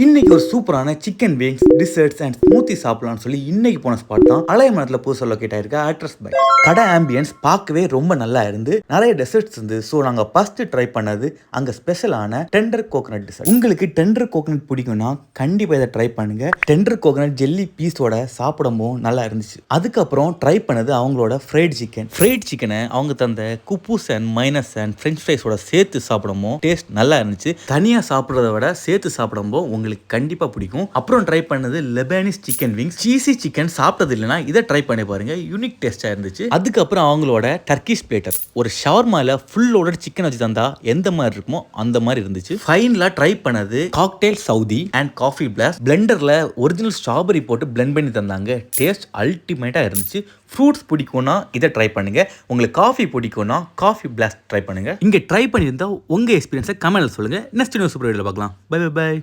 இன்னைக்கு ஒரு சூப்பரான chicken wings desserts and smoothie சாப்பிடலாம்னு சொல்லி இன்னைக்கு போன ஸ்பாட் தான் அலையமரத்தில் புதுசாக லொக்கேட் ஆயிருக்க ஆட்ரஸ் பை. கடை ஆம்பியன்ஸ் பார்க்கவே ரொம்ப நல்லா இருந்து நிறைய டெசர்ட்ஸ் இருந்து. ஸோ நாங்கள் ஃபர்ஸ்ட் ட்ரை பண்ணது அங்கே ஸ்பெஷலான டெண்டர் கோகனட் டிசர்ட். உங்களுக்கு டெண்டர் கோகனட் பிடிக்கும்னா கண்டிப்பாக இதை ட்ரை பண்ணுங்க. டெண்டர் கோகனட் ஜெல்லி பீஸோட சாப்பிடவும் நல்லா இருந்துச்சு. அதுக்கப்புறம் ட்ரை பண்ணது அவங்களோட ஃப்ரைட் சிக்கன். ஃப்ரைட் சிக்கனை அவங்க தந்த குப்பூஸ் அண்ட் மைனஸ் அண்ட் ஃப்ரெஞ்ச் ஃப்ரைஸோட சேர்த்து சாப்பிடவும் டேஸ்ட் நல்லா இருந்துச்சு. தனியாக சாப்பிட்றத விட சேர்த்து சாப்பிடும்போது உங்களுக்கு கண்டிப்பா பிடிக்கும். அப்புறம் ட்ரை பண்ணது லெபனீஸ் சிக்கன் விங்ஸ். சீசி சிக்கன் சாப்பிட்டது இல்லைன்னா இதை ட்ரை பண்ணி பாருங்க, யூனிக் டேஸ்டா இருந்துச்சு. அதுக்கப்புறம் அவங்களோட டர்க்கிஷ் பிளேட்டர், ஒரு ஷவர்மால ஃபுல் லோடட் சிக்கன் வச்சு தந்தா எந்த மாதிரி இருக்குமோ அந்த மாதிரி இருந்துச்சு. ஃபைனலா ட்ரை பண்ணது cocktail Saudi and coffee blast. பிளெண்டர்ல ஒரிஜினல் ஸ்ட்ராபெரி போட்டு பிளெண்ட் பண்ணி தந்தாங்க. டேஸ்ட் அல்டிமேட்டா இருந்துச்சு. ஃப்ரூட்ஸ் பிடிக்கும்னா இதை ட்ரை பண்ணுங்க. உங்களுக்கு காஃபி பிடிக்கும்னா காஃபி பிளாஸ்ட் ட்ரை பண்ணுங்க. இங்க ட்ரை பண்ணியிருந்தா உங்க எக்ஸ்பீரியன்ஸை கமெண்ட்ல சொல்லுங்க. நெக்ஸ்ட் நியூஸ் வீடியோல பார்க்கலாம். Bye bye by.